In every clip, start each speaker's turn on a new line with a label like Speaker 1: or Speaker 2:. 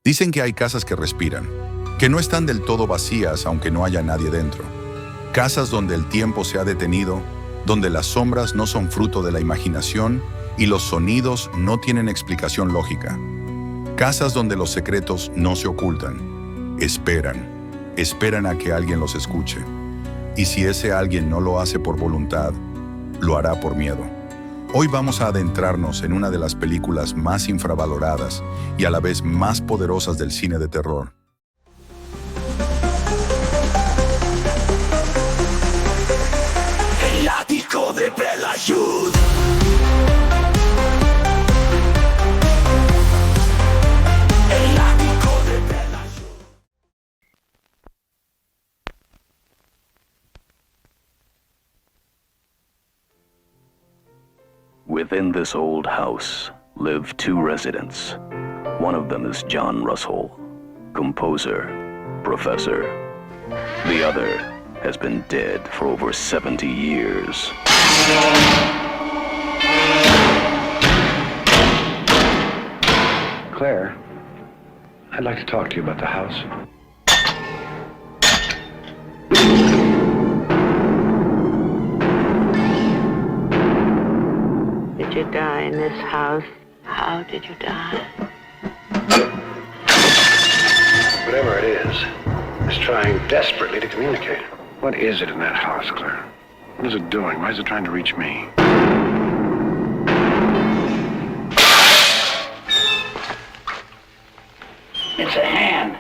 Speaker 1: Dicen que hay casas que respiran, que no están del todo vacías aunque no haya nadie dentro. Casas donde el tiempo se ha detenido, donde las sombras no son fruto de la imaginación y los sonidos no tienen explicación lógica. Casas donde los secretos no se ocultan. Esperan a que alguien los escuche. Y si ese alguien no lo hace por voluntad, lo hará por miedo. Hoy vamos a adentrarnos en una de las películas más infravaloradas y a la vez más poderosas del cine de terror.
Speaker 2: El ático de Bela Ayud. El ático de Bela Ayud.
Speaker 3: Within this old house live two residents. One of them is John Russell, composer, professor. The other has been dead for over 70 years.
Speaker 4: Claire, I'd like to talk to you about the house.
Speaker 5: Did you die in this house? How did you die?
Speaker 4: Whatever it is trying desperately to communicate. What is it in that house, Claire? What is it doing? Why is it trying to reach me?
Speaker 2: It's a hand.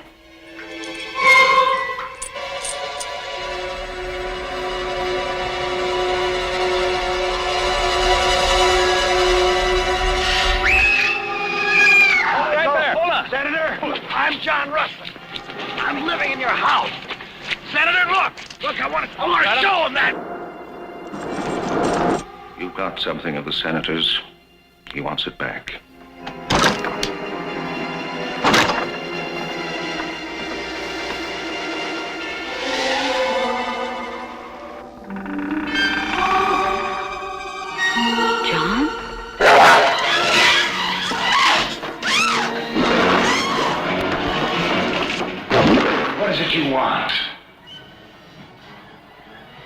Speaker 2: Senator, I'm John Russell. I'm living in your house. Senator, look, I want to show him that.
Speaker 4: You've got something of the senator's. He wants it back.
Speaker 5: John?
Speaker 4: What is it you want?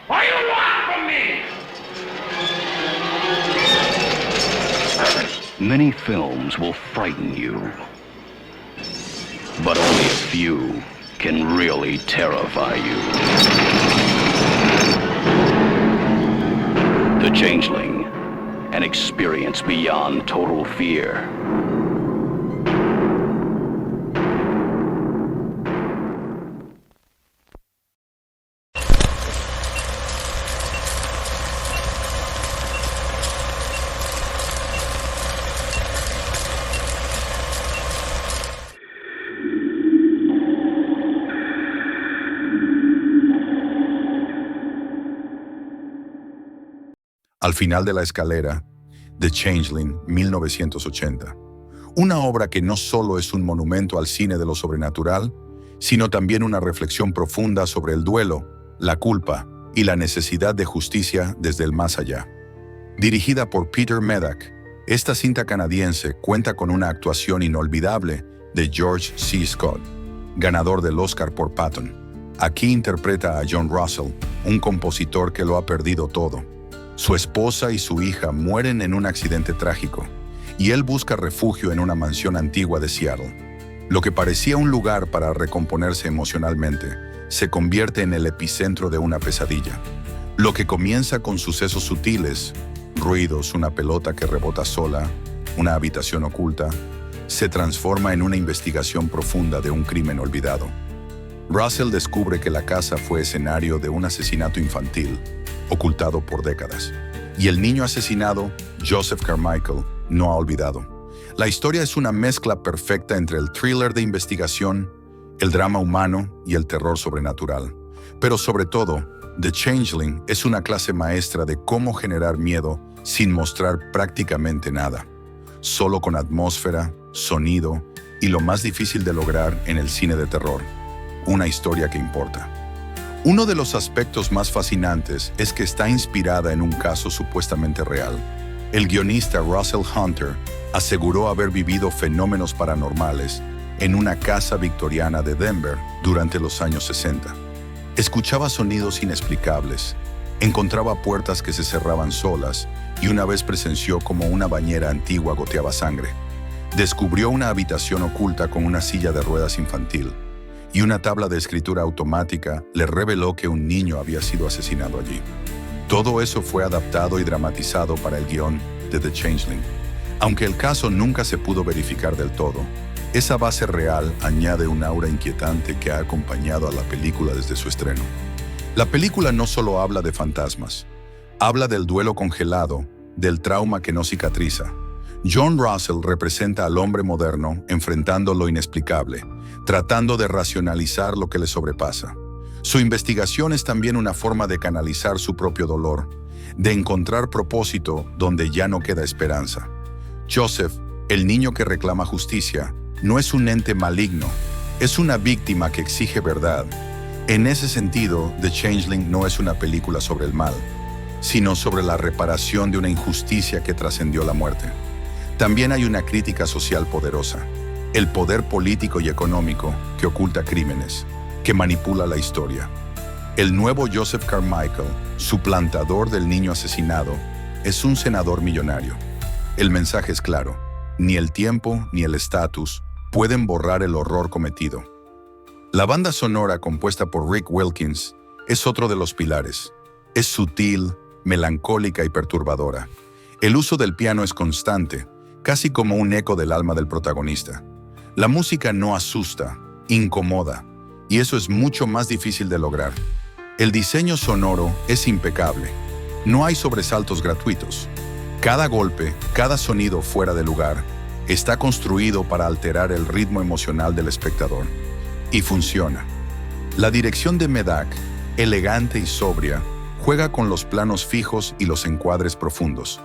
Speaker 2: What do you want from me?
Speaker 3: Many films will frighten you, but only a few can really terrify you. The Changeling, an experience beyond total fear.
Speaker 1: Al final de la escalera, The Changeling, 1980. Una obra que no solo es un monumento al cine de lo sobrenatural, sino también una reflexión profunda sobre el duelo, la culpa y la necesidad de justicia desde el más allá. Dirigida por Peter Medak, esta cinta canadiense cuenta con una actuación inolvidable de George C. Scott, ganador del Oscar por Patton. Aquí interpreta a John Russell, un compositor que lo ha perdido todo. Su esposa y su hija mueren en un accidente trágico, y él busca refugio en una mansión antigua de Seattle. Lo que parecía un lugar para recomponerse emocionalmente, se convierte en el epicentro de una pesadilla. Lo que comienza con sucesos sutiles, ruidos, una pelota que rebota sola, una habitación oculta, se transforma en una investigación profunda de un crimen olvidado. Russell descubre que la casa fue escenario de un asesinato infantil, ocultado por décadas. Y el niño asesinado, Joseph Carmichael, no ha olvidado. La historia es una mezcla perfecta entre el thriller de investigación, el drama humano y el terror sobrenatural. Pero sobre todo, The Changeling es una clase maestra de cómo generar miedo sin mostrar prácticamente nada. Solo con atmósfera, sonido y lo más difícil de lograr en el cine de terror, una historia que importa. Uno de los aspectos más fascinantes es que está inspirada en un caso supuestamente real. El guionista Russell Hunter aseguró haber vivido fenómenos paranormales en una casa victoriana de Denver durante los años 60. Escuchaba sonidos inexplicables, encontraba puertas que se cerraban solas y una vez presenció cómo una bañera antigua goteaba sangre. Descubrió una habitación oculta con una silla de ruedas infantil y una tabla de escritura automática le reveló que un niño había sido asesinado allí. Todo eso fue adaptado y dramatizado para el guión de The Changeling. Aunque el caso nunca se pudo verificar del todo, esa base real añade un aura inquietante que ha acompañado a la película desde su estreno. La película no solo habla de fantasmas, habla del duelo congelado, del trauma que no cicatriza. John Russell representa al hombre moderno enfrentando lo inexplicable, tratando de racionalizar lo que le sobrepasa. Su investigación es también una forma de canalizar su propio dolor, de encontrar propósito donde ya no queda esperanza. Joseph, el niño que reclama justicia, no es un ente maligno, es una víctima que exige verdad. En ese sentido, The Changeling no es una película sobre el mal, sino sobre la reparación de una injusticia que trascendió la muerte. También hay una crítica social poderosa, el poder político y económico que oculta crímenes, que manipula la historia. El nuevo Joseph Carmichael, suplantador del niño asesinado, es un senador millonario. El mensaje es claro, ni el tiempo ni el estatus pueden borrar el horror cometido. La banda sonora compuesta por Rick Wilkins es otro de los pilares. Es sutil, melancólica y perturbadora. El uso del piano es constante, casi como un eco del alma del protagonista. La música no asusta, incomoda, y eso es mucho más difícil de lograr. El diseño sonoro es impecable. No hay sobresaltos gratuitos. Cada golpe, cada sonido fuera de lugar, está construido para alterar el ritmo emocional del espectador. Y funciona. La dirección de Medak, elegante y sobria, juega con los planos fijos y los encuadres profundos.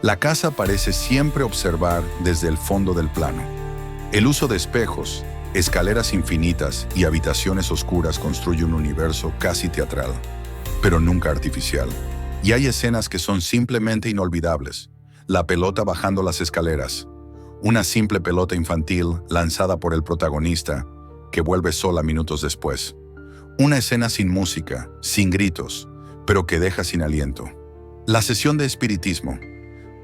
Speaker 1: La casa parece siempre observar desde el fondo del plano. El uso de espejos, escaleras infinitas y habitaciones oscuras construye un universo casi teatral, pero nunca artificial. Y hay escenas que son simplemente inolvidables. La pelota bajando las escaleras, una simple pelota infantil lanzada por el protagonista que vuelve sola minutos después. Una escena sin música, sin gritos, pero que deja sin aliento. La sesión de espiritismo.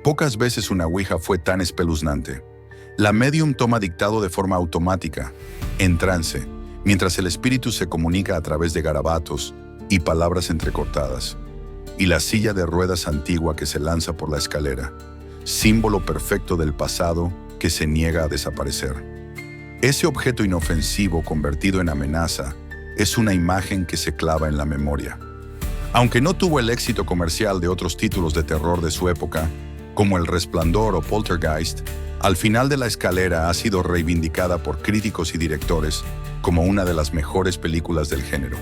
Speaker 1: Pocas veces una ouija fue tan espeluznante. La medium toma dictado de forma automática, en trance, mientras el espíritu se comunica a través de garabatos y palabras entrecortadas. Y la silla de ruedas antigua que se lanza por la escalera, símbolo perfecto del pasado que se niega a desaparecer. Ese objeto inofensivo convertido en amenaza es una imagen que se clava en la memoria. Aunque no tuvo el éxito comercial de otros títulos de terror de su época, como El Resplandor o Poltergeist, al final de la escalera ha sido reivindicada por críticos y directores como una de las mejores películas del género.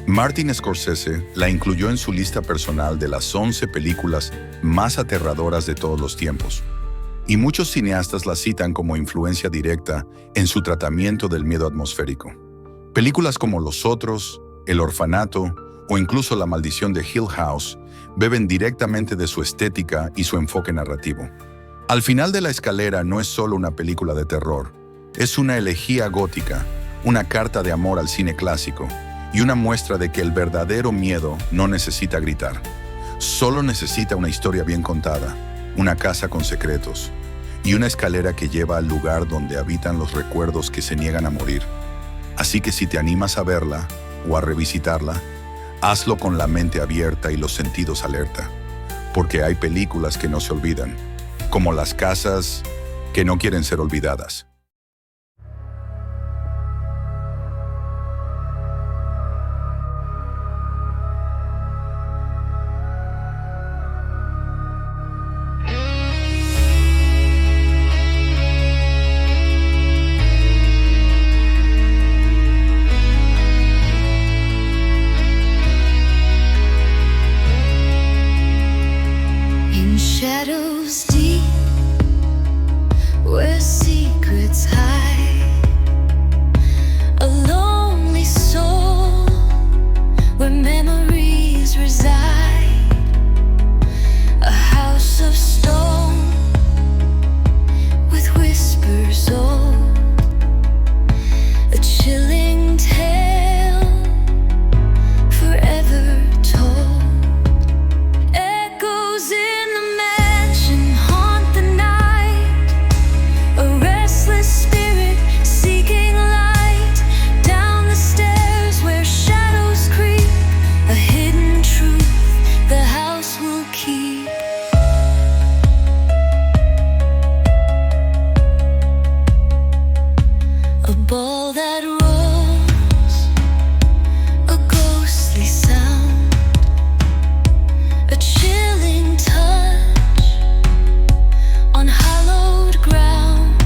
Speaker 1: Martin Scorsese la incluyó en su lista personal de las 11 películas más aterradoras de todos los tiempos. Y muchos cineastas la citan como influencia directa en su tratamiento del miedo atmosférico. Películas como Los Otros, El Orfanato o incluso La Maldición de Hill House beben directamente de su estética y su enfoque narrativo. Al final de la escalera no es solo una película de terror, es una elegía gótica, una carta de amor al cine clásico y una muestra de que el verdadero miedo no necesita gritar. Solo necesita una historia bien contada, una casa con secretos y una escalera que lleva al lugar donde habitan los recuerdos que se niegan a morir. Así que si te animas a verla o a revisitarla, hazlo con la mente abierta y los sentidos alerta, porque hay películas que no se olvidan, como las casas que no quieren ser olvidadas.
Speaker 6: Shadows deep, where secrets ball that rolls, a ghostly sound, a chilling touch on hallowed ground.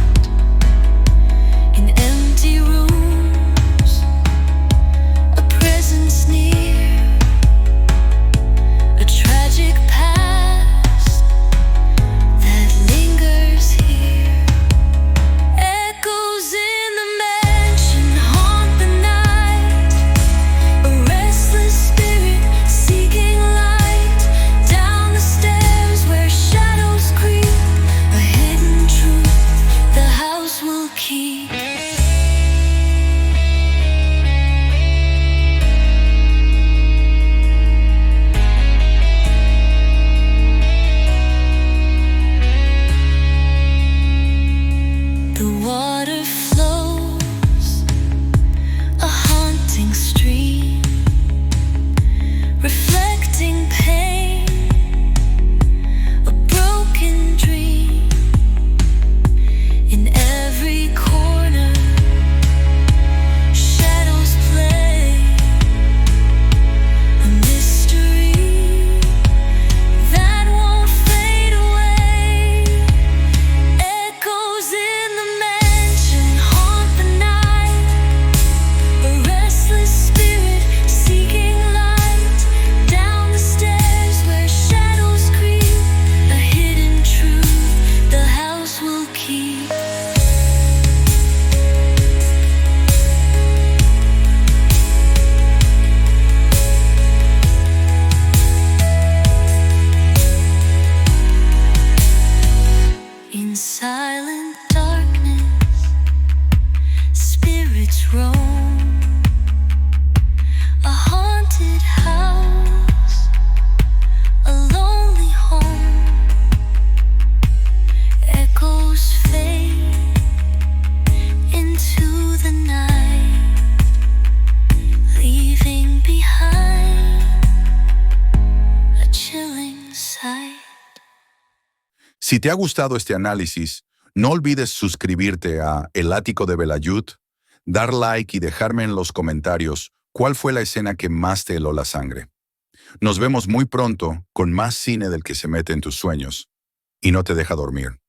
Speaker 6: In empty rooms, a presence near, a tragic past that lingers here. Echoes in the mansion haunt the night, a restless spirit seeking light. Down the stairs where shadows creep, a hidden truth the house will keep. The water flows, a haunting stream, reflecting pain, a broken dream. In every corner, shadows play, a mystery that won't fade away. Echoes in the mansion haunt the night, a restless spirit seeking light. Down the stairs where shadows creep, a hidden truth the house will keep. In silent darkness, spirits roam, a haunted house, a lonely home. Echoes fade into the night, leaving behind a chilling sight.
Speaker 1: Si te ha gustado este análisis, no olvides suscribirte a El Ático de Belayud, dar like y dejarme en los comentarios cuál fue la escena que más te heló la sangre. Nos vemos muy pronto con más cine del que se mete en tus sueños y no te deja dormir.